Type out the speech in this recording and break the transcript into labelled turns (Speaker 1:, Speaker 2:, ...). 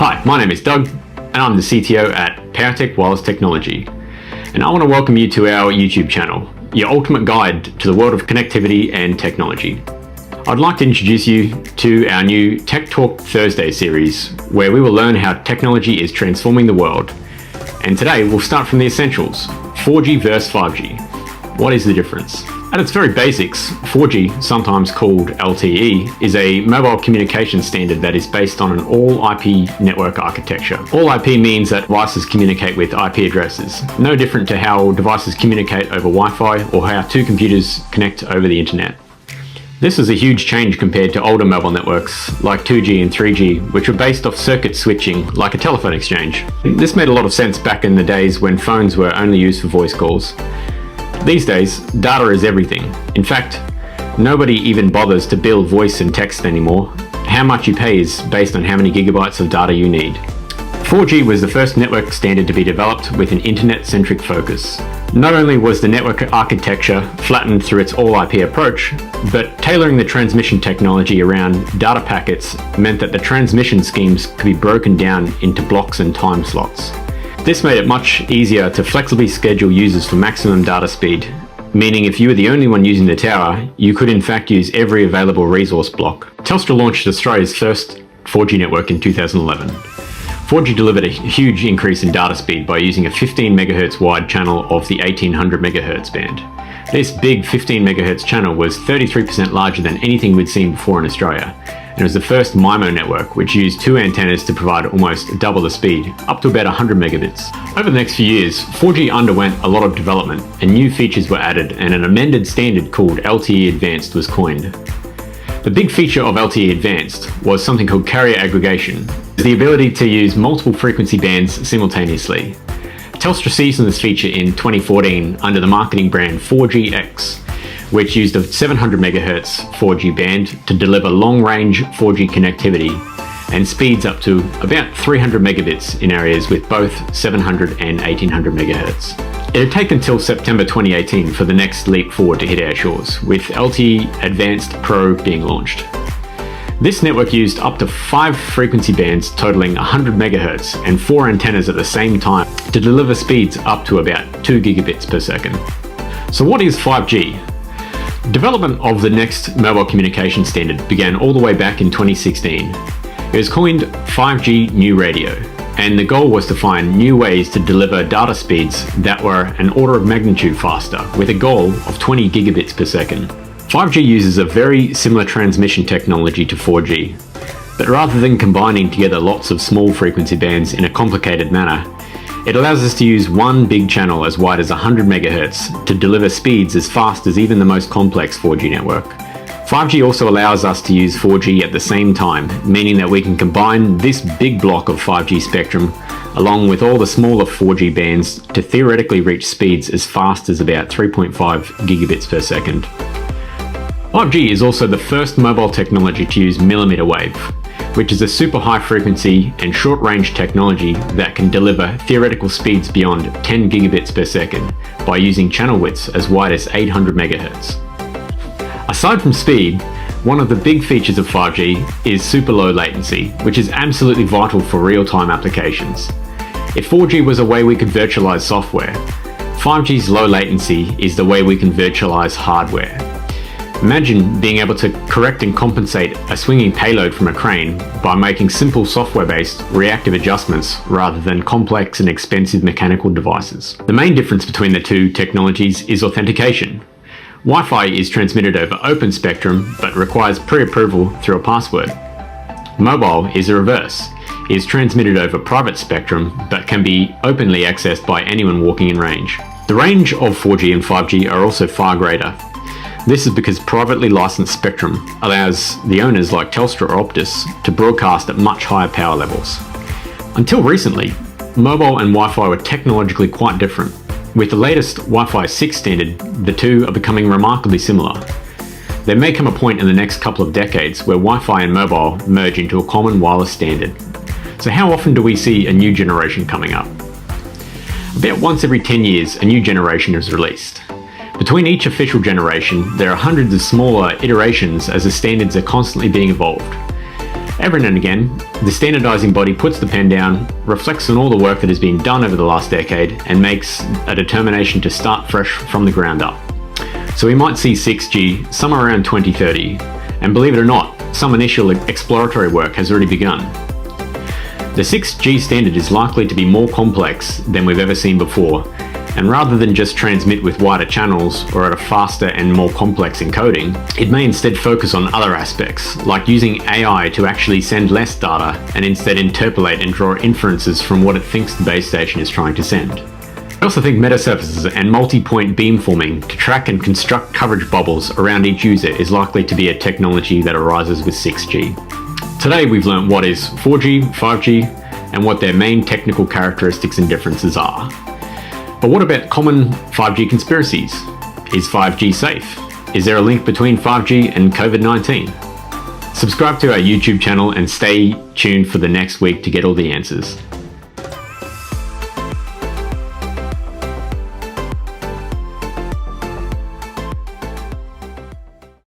Speaker 1: Hi, my name is Doug, and I'm the CTO at Powertec Wireless Technology. And I want to welcome you to our YouTube channel, your ultimate guide to the world of connectivity and technology. I'd like to introduce you to our new Tech Talk Thursday series, where we will learn how technology is transforming the world. And today we'll start from the essentials, 4G versus 5G. What is the difference? At its very basics, 4G, sometimes called LTE, is a mobile communication standard that is based on an all-IP network architecture. All IP means that devices communicate with IP addresses, no different to how devices communicate over Wi-Fi or how two computers connect over the internet. This is a huge change compared to older mobile networks like 2G and 3G, which were based off circuit switching like a telephone exchange. This made a lot of sense back in the days when phones were only used for voice calls. These days, data is everything. In fact, nobody even bothers to build voice and text anymore. How much you pay is based on how many gigabytes of data you need. 4G was the first network standard to be developed with an internet-centric focus. Not only was the network architecture flattened through its all-IP approach, but tailoring the transmission technology around data packets meant that the transmission schemes could be broken down into blocks and time slots. This made it much easier to flexibly schedule users for maximum data speed, meaning if you were the only one using the tower, you could in fact use every available resource block. Telstra launched Australia's first 4G network in 2011. 4G delivered a huge increase in data speed by using a 15 MHz wide channel of the 1800 MHz band. This big 15 MHz channel was 33% larger than anything we'd seen before in Australia. And it was the first MIMO network, which used two antennas to provide almost double the speed, up to about 100 megabits. Over the next few years, 4G underwent a lot of development and new features were added, and an amended standard called LTE Advanced was coined. The big feature of LTE Advanced was something called carrier aggregation, the ability to use multiple frequency bands simultaneously. Telstra seized this feature in 2014 under the marketing brand 4GX, which used a 700 MHz 4G band to deliver long-range 4G connectivity and speeds up to about 300 megabits in areas with both 700 and 1800 MHz. It had taken until September 2018 for the next leap forward to hit our shores, with LTE Advanced Pro being launched. This network used up to 5 frequency bands totaling 100 MHz and 4 antennas at the same time to deliver speeds up to about 2 gigabits per second. So what is 5G? Development of the next mobile communication standard began all the way back in 2016. It was coined 5G New Radio, and the goal was to find new ways to deliver data speeds that were an order of magnitude faster, with a goal of 20 gigabits per second. 5G uses a very similar transmission technology to 4G, but rather than combining together lots of small frequency bands in a complicated manner, it allows us to use one big channel as wide as 100 MHz to deliver speeds as fast as even the most complex 4G network. 5G also allows us to use 4G at the same time, meaning that we can combine this big block of 5G spectrum along with all the smaller 4G bands to theoretically reach speeds as fast as about 3.5 gigabits per second. 5G is also the first mobile technology to use millimeter wave, which is a super high frequency and short range technology that can deliver theoretical speeds beyond 10 gigabits per second by using channel widths as wide as 800 MHz. Aside from speed, one of the big features of 5G is super low latency, which is absolutely vital for real-time applications. If 4G was a way we could virtualize software, 5G's low latency is the way we can virtualize hardware. Imagine being able to correct and compensate a swinging payload from a crane by making simple software-based reactive adjustments rather than complex and expensive mechanical devices. The main difference between the two technologies is authentication. Wi-Fi is transmitted over open spectrum but requires pre-approval through a password. Mobile is the reverse. It is transmitted over private spectrum but can be openly accessed by anyone walking in range. The range of 4G and 5G are also far greater. This is because privately licensed spectrum allows the owners like Telstra or Optus to broadcast at much higher power levels. Until recently, mobile and Wi-Fi were technologically quite different. With the latest Wi-Fi 6 standard, the two are becoming remarkably similar. There may come a point in the next couple of decades where Wi-Fi and mobile merge into a common wireless standard. So how often do we see a new generation coming up? About once every 10 years, a new generation is released. Between each official generation, there are hundreds of smaller iterations as the standards are constantly being evolved. Every now and again, the standardizing body puts the pen down, reflects on all the work that has been done over the last decade, and makes a determination to start fresh from the ground up. So we might see 6G somewhere around 2030, and believe it or not, some initial exploratory work has already begun. The 6G standard is likely to be more complex than we've ever seen before, and rather than just transmit with wider channels or at a faster and more complex encoding, it may instead focus on other aspects, like using AI to actually send less data and instead interpolate and draw inferences from what it thinks the base station is trying to send. I also think metasurfaces and multi-point beamforming to track and construct coverage bubbles around each user is likely to be a technology that arises with 6G. Today we've learned what is 4G, 5G, and what their main technical characteristics and differences are. But what about common 5G conspiracies? Is 5G safe? Is there a link between 5G and COVID-19? Subscribe to our YouTube channel and stay tuned for the next week to get all the answers.